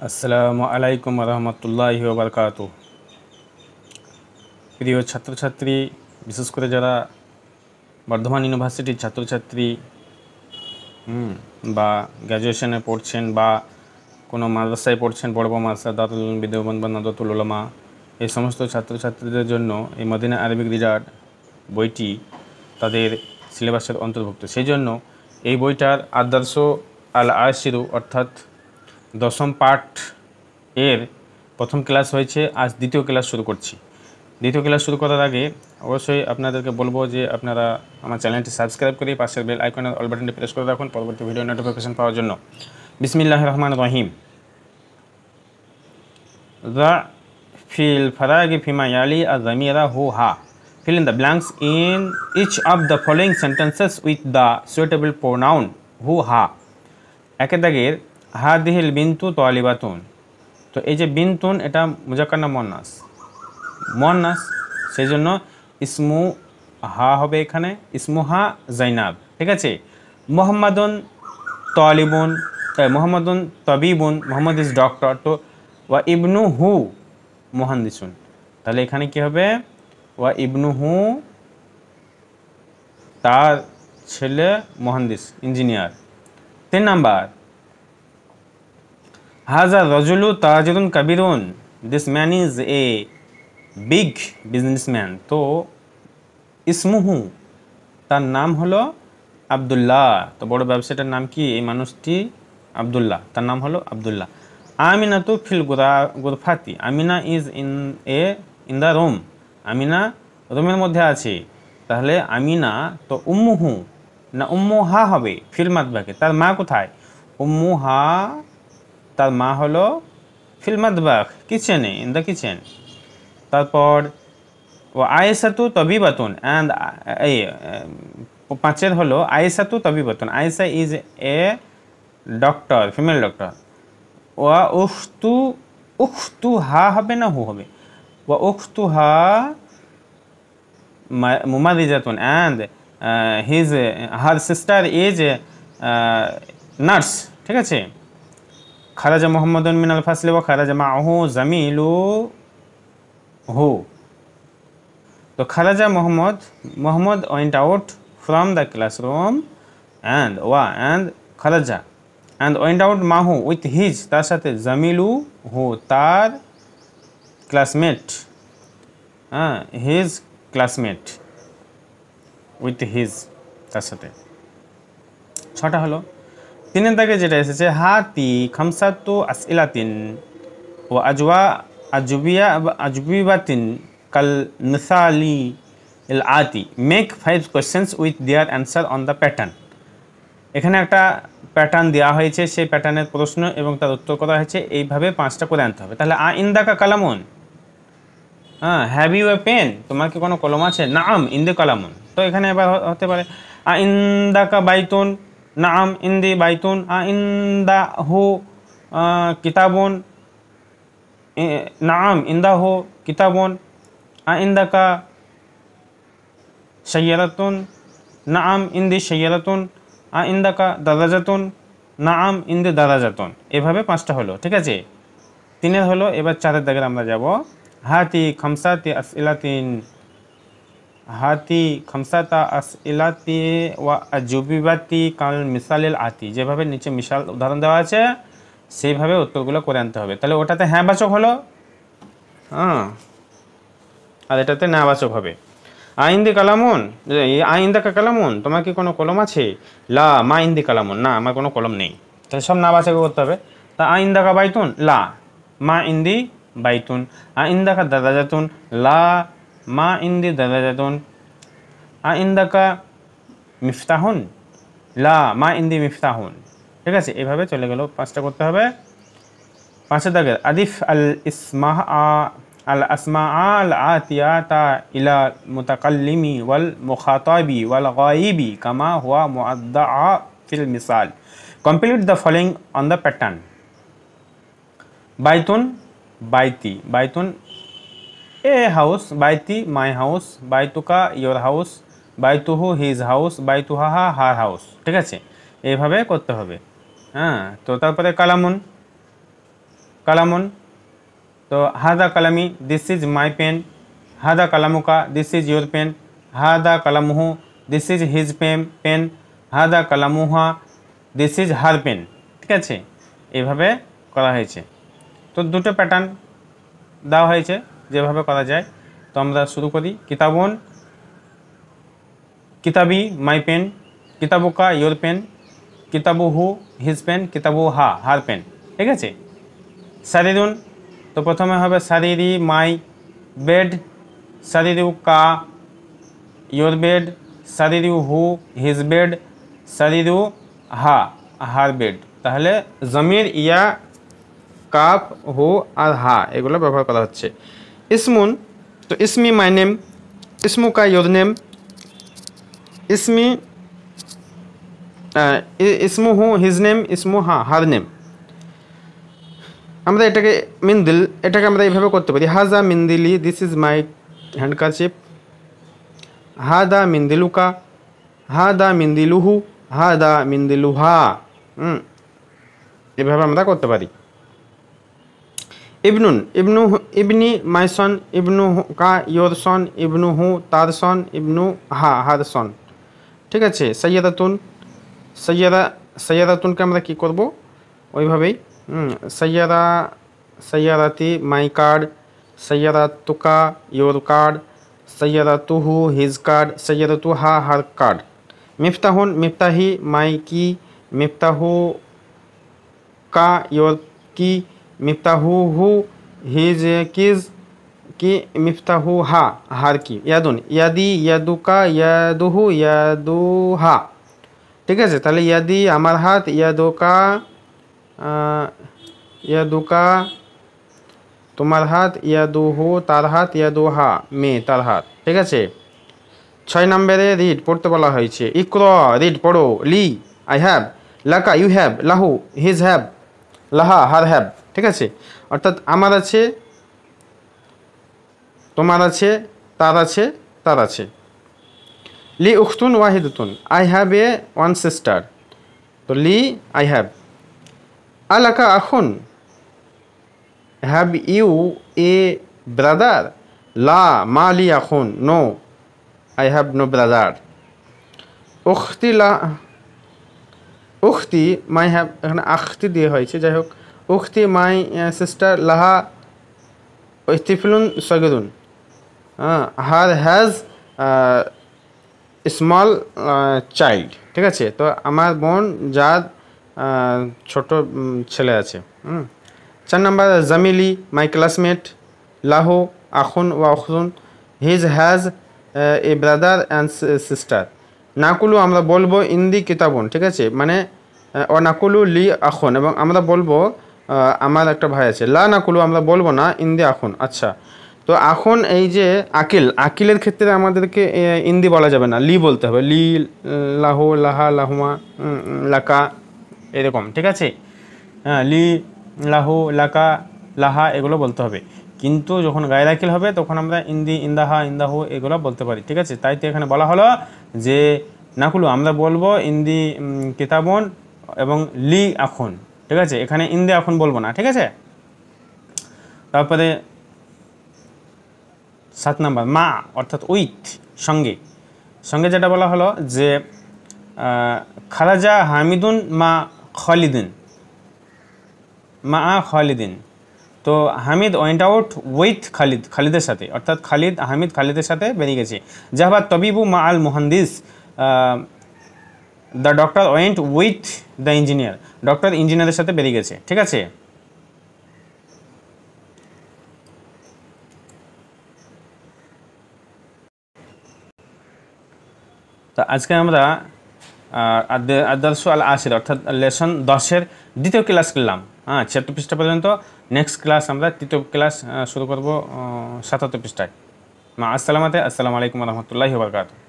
আসসালামু আলাইকুম রহমতুল্লাহি ওয়া বারাকাতুহু। প্রিয় ছাত্রছাত্রী, বিশেষ করে যারা বর্ধমান ইউনিভার্সিটির ছাত্রছাত্রী বা গ্র্যাজুয়েশনে পড়ছেন বা কোনো মাদ্রাসায় পড়ছেন, বড় বড় মাদ্রাসা, দারুল উলুম দেওবন্দ বা নাদওয়াতুল উলামা, এই সমস্ত ছাত্রছাত্রীদের জন্য এই মদিনা আরবিক রিডার বইটি তাদের সিলেবাসের অন্তর্ভুক্ত। সেই জন্য এই বইটার আদর্শ আল আশিরু অর্থাৎ দশম পাঠ এর প্রথম ক্লাস হয়েছে, আজ দ্বিতীয় ক্লাস শুরু করছি। দ্বিতীয় ক্লাস শুরু করার আগে অবশ্যই আপনাদেরকে বলবো যে আপনারা আমার চ্যানেলটি সাবস্ক্রাইব করে পাশের বেল আইকনের অল বাটনটি প্রেস করে রাখুন পরবর্তী ভিডিও নোটিফিকেশন পাওয়ার জন্য। বিসমিল্লাহির রহমানির রহিম। দ্য ফিল ফারাগি ফিমা ইয়ালি আ-যামিরা হু হা। Fill in the blanks in each of the following sentences with the suitable pronoun হু হা। একের দাগের হাদিহিল বিন্তু তালিবাতুন। তো এই যে বিন্তুন এটা মুজাক্কার না মুয়ান্নাস? মুয়ান্নাস, সেই জন্য ইসমু হা হবে এখানে, ইসমুহা জাইনাব। ঠিক আছে। মোহাম্মদুন তালিবুন, মোহাম্মদুন তাবিবুন, মোহাম্মদ ইজ ডক্টর। তো ওয়া ইবনু হু মুহান্দিসুন, তাহলে এখানে কি হবে? ওয়া ইবনু হু, তার ছেলে মুহান্দিস, ইঞ্জিনিয়ার। 3 নাম্বার, হাজা রজুলু তাজিরুন কাবিরুন, this man is a big businessman. তো ইসমুহু, তার নাম হলো আবদুল্লাহ। তো বড় ব্যবসাটার নাম কি? এই মানুষটি আবদুল্লাহ, তার নাম হলো আবদুল্লাহ। আমিনা তু ফিল গুরফাতি, Amina is in the room, Amina রুমের মধ্যে আছে। তাহলে আমিনা তো উম্মুহু না উম্মুহা হবে ফিল মাদবাকে। তার মা কোথায়? উম্মুহা, তার মা হলো ফিল মাদবাক, কিচেনে, ইন দ্য কিচেন। তারপর ও আয়েসাতু তবিবাতুন, অ্যান্ড এই পাঁচের হলো আয়েসাতু তবিবাতুন, Ayesha is a doctor, female doctor. ওয়া উখতু, উখতু হা হবে না হু হবে? ওয়া উখতু হা মুমাদিজাতুন, and his her sister is nurse. ঠিক আছে। খারাজা মোহাম্মদুন মিনাল ফাসলি ওয়া খারাজা মাআহু জামিলু হু। তো খারাজা Mohammad went out from the classroom and খারাজা অ্যান্ড ওয়েন্ট আউট মাহু উইথ হিজ, তার সাথে জামিলু হু, তার classmate, his classmate, with his, তার সাথে। 6টা হলো। 3-এর দাগে যেটা এসেছে হাতি খামসাতু আসইলাতিন ও আজবিবাতিন কাল মিসালি ইল আতি, make 5 questions with their answer on the pattern. এখানে একটা প্যাটার্ন দেওয়া হয়েছে, সেই প্যাটার্নের প্রশ্ন এবং তার উত্তর করা হয়েছে। এইভাবে 5টা করে আনতে হবে। তাহলে ইন্দাকা কালামুন, হ্যাভ ইউ এ পেন, তোমার কি কোনো কলম আছে? নাম ইন্দে কালামুন। তো এখানে এবার হতে পারে ইন্দাকা বাইতুন, নাম ইন্দি বাইতুন। ইন্দা হু কিতাবুন, নাম ইন্দা হু কিতাবুন। ইন্দাকা সাইয়ারাতুন, নাম ইন্দি সাইয়ারাতুন। ইন্দাকা দারাজাতুন, নাম ইন্দি দারাজাতুন। এভাবে 5টা হলো। ঠিক আছে। 3-এর হলো। এবার 4-এর দাগের আমরা যাব। হাতি খামসাতি আসইলাতিন, হাতি খামসাতা আসইলাতি ওয়া আজবিবাতি কাল মিসালিল আতি, যেভাবে নিচে মিসাল উদাহরণ দেওয়া আছে সেইভাবে উত্তরগুলো করে আনতে হবে। তাহলে ওটাতে হ্যাঁ বাচক হলো, আর এটাতে না বাচক হবে। আইন্দি কালামুন, আইন্দাকা কালামুন, তোমার কি কোনো কলম আছে? লা মা ইন্দি কালামুন, না আমার কোনো কলম নেই। তাহলে সব না বাচক করতে হবে। তা আইন্দাকা বাইতুন, লা মা ইন্দি বাইতুন। ইন্দাকা দাদাজাতুন, লা মা ইন্দি দাদাজাতুন। ইন্দাকা মিফতাহুন, লা মা ইন্দি মিফতাহুন। ঠিক আছে। এভাবে চলে গেল। 5টা করতে হবে। 5-এর দাগের আদিফ আল আসমা আল আতিয়াতা ইলা মুতাকাল্লিমি ওয়াল মুখাতাবি ওয়াল গায়িবি কামা হুয়া মুআদ্দাআ ফিল মিসাল। Complete the following on the pattern. বাইতুন, বাইতি, বাইতুন এ হাউস, বাইতি মাই হাউস, বাইতুকা ইয়োর হাউস, বাইতুহু হিজ হাউস, বাইতুহা হার হাউস। ঠিক আছে। এইভাবে করতে হবে। তো তারপরে কালামুন, কালামুন, তো হাদা কালামি, দিস ইজ মাই পেন। হাদা কালামুকা, দিস ইজ ইয়োর পেন। হাদা কালামুহু, দিস ইজ হিজ পেন। হাদা কালামুহা, দিস ইজ হার পেন। ঠিক আছে, এইভাবে করা হয়েছে। তো দুটো প্যাটার্ন দেওয়া হয়েছে যেভাবে করা যায়। তো আমরা শুরু করি। কিতাবুন, কিতাবি মাই পেন। কিতাবুকা ইয়োর পেন। কিতাবুহু হিজ পেন। কিতাবুহা হার পেন। ঠিক আছে। সারিরুন, তো প্রথমে হবে সারিরি মাই বেড। সারিরু কা ইয়োর বেড। সারিরু হু হিজ বেড। সারিরু হা হার বেড। তাহলে জমির ইয়া কাপ হু আর হা এগুলো ব্যবহার করা হচ্ছে। ইসমুন, তো ইসমি মাই নেম। ইসমু কা ইয়োর নেম। ইসমি ইসমু হু হিজ নেম। ইসমু হা হার নেম। আমরা এটাকে মিন্দিল, এটাকে আমরা এইভাবে করতে পারি। হাজা মিন্দিলি, দিস ইজ মাই হ্যান্ডকারচিপ। হাদা মিন্দিলুকা। হাদা মিন্দিলুহু। হাদা মিন্দিলুহা। এভাবে আমরা করতে পারি। ইবনুন, ইবনু ইবনি মাই সন। ইবনু কা ইয়োর সন। ইবনু হু তার সন। ইবনু হা হার সন। ঠিক আছে। সৈয়দাতুন, সৈয়দাতুনকে আমরা কী করবো ওইভাবেই। সৈয়দা সৈয়দাতি মাই কার্ড। সৈয়দাতুকা ইয়োর কার্ড। সৈয়দাতুহু হিজ কার্ড। সৈয়দাতুহা হার কার্ড। মিফতাহুন, মিফতাহি মাই কি। মিফতাহু কা ইয়োর কি। মিফতাহুহু হিজ কিজ কি। মিফতাহু হা হার কি। ইয়াদুন, ইয়াদি ইয়াদুকা ইয়াদুহু ইয়াদুহা। ঠিক আছে। তাহলে ইয়াদি আমার হাত। ইয়াদুকা ইয়াদুকা তোমার হাত। ইয়াদুহু তার হাত। ইয়াদুহা মেয়ে তার হাত। ঠিক আছে। 6 নম্বরে রিড পড়তে বলা হয়েছে। ইকর, রিড পড়ো। লি আই হ্যাভ। লাকা ইউ হ্যাভ। লাহু হিজ হ্যাভ। লাহা হার হ্যাভ। ঠিক আছে। অর্থাৎ আমার আছে, তোমার আছে, তার আছে, তার আছে। লি উখতুন ওয়াহিদুতুন, I have a one sister. তো লি আই হ্যাভ। আলাকা আখুন, হ্যাভ ইউ এ ব্রাদার। লা মা লি আখুন, no I have no brother. উখতি লা উখতি মাই হ্যাভ, এখানে আখতি দিয়ে হয়েছে, যাই হোক। উখতি মাই সিস্টার। লাহা ইস্তিফলুন সগিরুন। Her has small child. ঠিক আছে। তো আমার বোন যার ছোট ছেলে আছে। 4 নম্বর জামিলি মাই ক্লাসমেট। লাহু আখুন ওয়া উখতুন। His has a brother and sister. নাকুলু আমরা বলবো ইন্দি কিতাবুন। ঠিক আছে। মানে ও নাকুলু লি আখুন, এবং আমরা বলবো আমার একটা ভাই আছে। লা নাকুলু আমরা বলবো না ইন্দি আখুন। আচ্ছা, তো এখন এই যে আকিল, আকিলের ক্ষেত্রে আমাদেরকে ইন্দি বলা যাবে না, লি বলতে হবে। লি, লাহু, লাহা, লাহুমা, লাকা, এরকম। ঠিক আছে। হ্যাঁ, লি, লাহু, লাকা, লাহা এগুলো বলতে হবে। কিন্তু যখন গায়ের আকিল হবে তখন আমরা ইন্দি, ইন্দাহা, ইন্দাহু এগুলো বলতে পারি। ঠিক আছে। তাই তো এখানে বলা হলো যে নাকুলু আমরা বলবো ইন্দি কিতাবন এবং লি আখুন। ঠিক আছে। এখানে ইন্দি আখুন বলবো না। ঠিক আছে। তারপরে 7 নম্বর মা, অর্থাৎ উইথ, সঙ্গে। সঙ্গে যেটা বলা হলো যে খারাজা হামিদুন মা খালিদিন। মা খালিদিন, তো Hamid went out with Khalid, খালিদের সাথে, অর্থাৎ খালিদ হামিদ খালিদের সাথে বেরিয়ে গেছে। জাহাবাদ তবিবু মা আল মুহান্দিস। The doctor went with the engineer. Doctor ইঞ্জিনিয়ারের সাথে বেরিয়ে গেছে। ঠিক আছে। তো আজকে আমরা আদার্স আল আশির অর্থাৎ লেসন 10-এর দ্বিতীয় ক্লাস করলাম। 76 পৃষ্ঠা পর্যন্ত। নেক্সট ক্লাস আমরা তৃতীয় ক্লাস শুরু করব 77 পৃষ্ঠায়। আসসালামু আলাইকুম রহমতুল্লাহি ওয়া বারাকাতুহু।